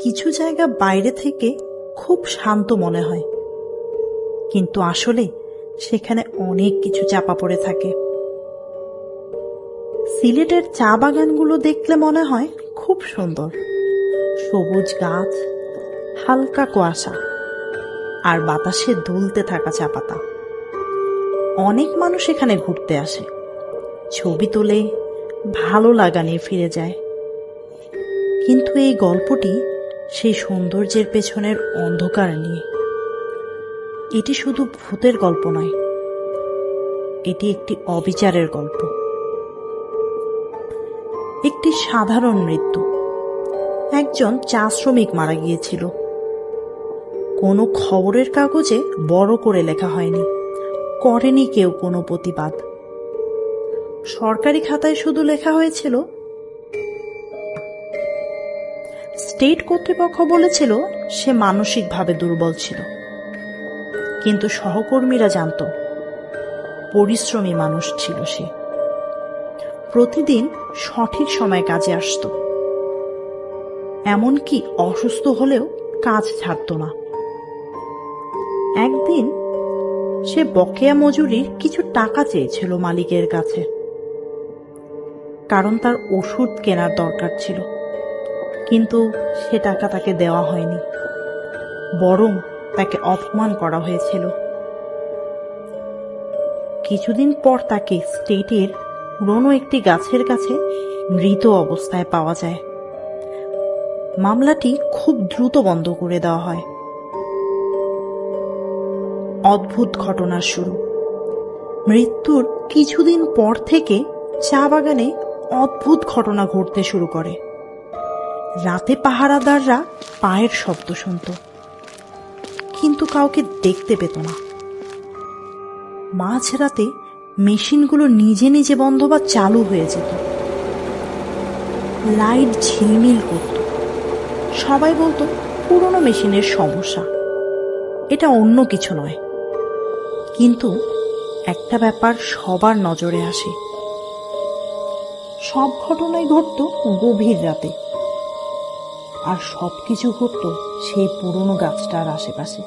কিছু জায়গা বাইরে থেকে খুব শান্ত মনে হয়, কিন্তু আসলে সেখানে অনেক কিছু চাপা পড়ে থাকে। সিলেটের চা বাগানগুলো দেখলে মনে হয় খুব সুন্দর, সবুজ গাছ, হালকা কুয়াশা আর বাতাসে দুলতে থাকা চা পাতা। অনেক মানুষ এখানে ঘুরতে আসে, ছবি তোলে, ভালো লাগা নিয়ে ফিরে যায়। কিন্তু এই গল্পটি সেই সৌন্দর্যের পেছনের অন্ধকার নিয়ে। এটি শুধু ভূতের গল্প নয়, এটি একটি অবিচারের গল্প, একটি সাধারণ মৃত্যু। একজন চা শ্রমিক মারা গিয়েছিল। কোনো খবরের কাগজে বড় করে লেখা হয়নি, করেনি কেউ কোনো প্রতিবাদ। সরকারি খাতায় শুধু লেখা হয়েছিল, স্টেট কর্তৃপক্ষ বলেছিল সে মানসিকভাবে দুর্বল ছিল। কিন্তু সহকর্মীরা জানত পরিশ্রমী মানুষ ছিল সে। প্রতিদিন সঠিক সময়ে কাজে আসত, এমনকি অসুস্থ হলেও কাজ ছাড়ত না। একদিন সে বকেয়া মজুরির কিছু টাকা চেয়েছিল মালিকের কাছে, কারণ তার ওষুধ কেনার দরকার ছিল। কিন্তু সে টাকা তাকে দেওয়া হয়নি, বরং তাকে অপমান করা হয়েছিল। কিছুদিন পর তাকে স্টেটের পুরনো একটি গাছের কাছে মৃত অবস্থায় পাওয়া যায়। মামলাটি খুব দ্রুত বন্ধ করে দেওয়া হয়। অদ্ভুত ঘটনার শুরু। মৃত্যুর কিছুদিন পর থেকে চা বাগানে অদ্ভুত ঘটনা ঘটতে শুরু করে। রাতে পাহারাদাররা পায়ের শব্দ শুনত, কিন্তু কাউকে দেখতে পেত না। মাঝরাতে মেশিনগুলো নিজে নিজে বন্ধ বা চালু হয়ে যেত, লাইট ঝিলমিল করত। সবাই বলতো পুরনো মেশিনের সমস্যা, এটা অন্য কিছু নয়। কিন্তু একটা ব্যাপার সবার নজরে আসে। সব ঘটনাই ঘটত গভীর রাতে, আর সবকিছু ঘটত সেই পুরনো গাছটার আশেপাশে।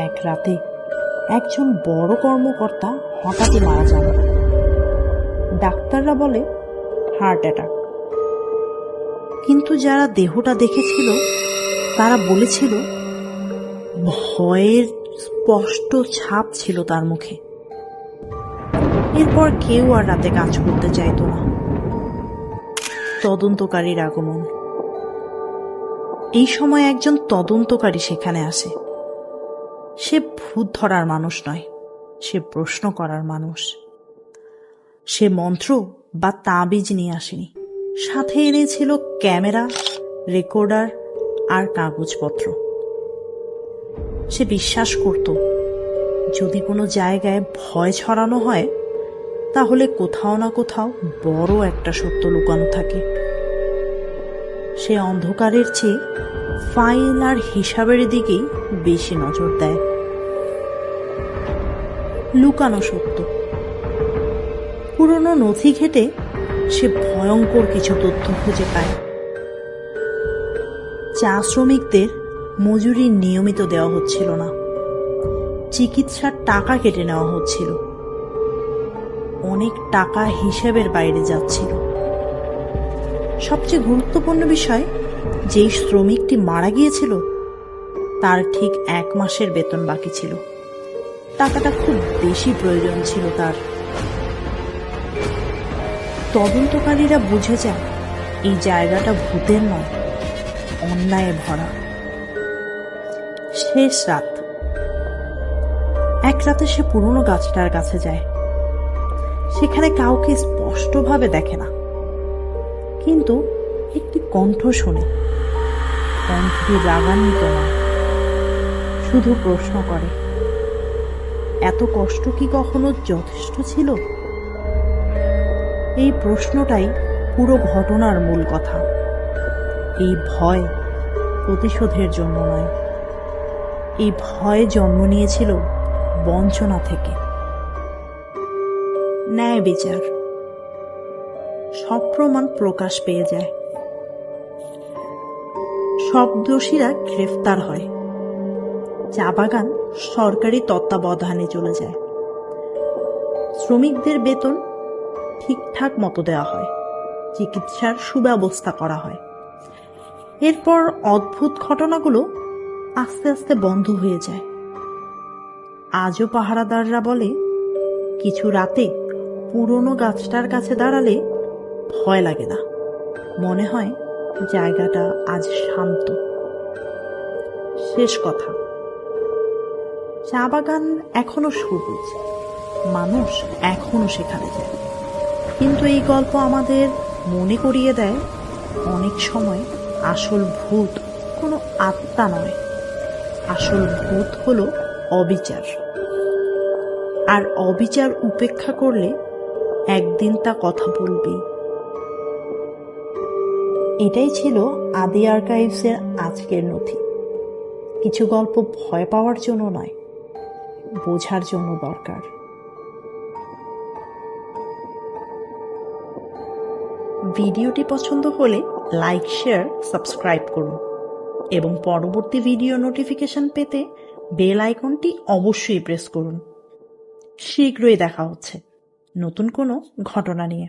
এক রাতে একজন বড় কর্মকর্তা হঠাৎই মারা যান। ডাক্তাররা বলে হার্ট অ্যাটাক, কিন্তু যারা দেহটা দেখেছিল তারা বলেছিল ভয়ের স্পষ্ট ছাপ ছিল তার মুখে। এরপর কেউ আর রাতে কাজ করতে চাইত না। তদন্তকারীর আগমন। এই সময় একজন তদন্তকারী সেখানে আসে। সে ভূত ধরার মানুষ নয়, সে প্রশ্ন করার মানুষ। সে মন্ত্র বা তাবিজ নিয়ে আসেনি, সাথে এনেছিল ক্যামেরা, রেকর্ডার আর কাগজপত্র। সে বিশ্বাস করত যদি কোনো জায়গায় ভয় ছড়ানো হয় তাহলে কোথাও না কোথাও বড় একটা সত্য লুকানো থাকে। সে অন্ধকারের চেয়ে ফাইল আর হিসাবের দিকেই বেশি নজর দেয়। লুকানো সত্য। পুরনো নথি ঘেটে সে ভয়ঙ্কর কিছু তথ্য খুঁজে পায়। চা শ্রমিকদের মজুরি নিয়মিত দেওয়া হচ্ছিল না, চিকিৎসার টাকা কেটে নেওয়া হচ্ছিল, অনেক টাকা হিসাবের বাইরে যাচ্ছিল। সবচেয়ে গুরুত্বপূর্ণ বিষয়, যেই শ্রমিকটি মারা গিয়েছিল তার ঠিক 1 মাসের বেতন বাকি ছিল। টাকাটা খুব বেশি প্রয়োজন ছিল তার। তদন্তকারীরা বুঝে যায় এই জায়গাটা ভূতের নয়, অন্যায় ভরা। শেষ রাত। এক রাতে সে পুরনো গাছটার কাছে যায়। সেখানে কাউকে স্পষ্টভাবে দেখে না, কিন্তু একটি কণ্ঠ শোনে। কণ্ঠটি রাগান্বিত নয়, শুধু প্রশ্ন করে, এত কষ্ট কি কখনো যথেষ্ট ছিল? এই প্রশ্নটাই পুরো ঘটনার মূল কথা। এই ভয় প্রতিশোধের জন্য নয়, এই ভয় জন্ম নিয়েছিল বঞ্চনা থেকে। ন্যায় বিচার। সব প্রমাণ প্রকাশ পেয়ে যায়। সব দোষীরা গ্রেফতার হয়। চা বাগান সরকারি তত্ত্বাবধানে চলে যায়। শ্রমিকদের বেতন ঠিকঠাক মতো দেওয়া হয়, চিকিৎসার সুব্যবস্থা করা হয়। এরপর অদ্ভুত ঘটনাগুলো আস্তে আস্তে বন্ধ হয়ে যায়। আজও পাহারাদাররা বলে, কিছু রাতে পুরনো গাছটার কাছে দাঁড়ালে ভয় লাগে না, মনে হয় জায়গাটা আজ শান্ত। শেষ কথা, চা বাগান এখনো সবুজ, মানুষ এখনো সেখানে যায়। কিন্তু এই গল্প আমাদের মনে করিয়ে দেয়, অনেক সময় আসল ভূত কোনো আত্মা নয়, আসল ভূত হলো অবিচার। আর অবিচার উপেক্ষা করলে একদিন তা কথা বলবেই। এটাই ছিল আদি আর্কাইভসের আজকের নথি। কিছু গল্প ভয় পাওয়ার জন্য নয়, বোঝার জন্য দরকার। ভিডিওটি পছন্দ হলে লাইক, শেয়ার, সাবস্ক্রাইব করুন এবং পরবর্তী ভিডিও নোটিফিকেশন পেতে বেল আইকনটি অবশ্যই প্রেস করুন। শীঘ্রই দেখা হচ্ছে নতুন কোনো ঘটনা নিয়ে।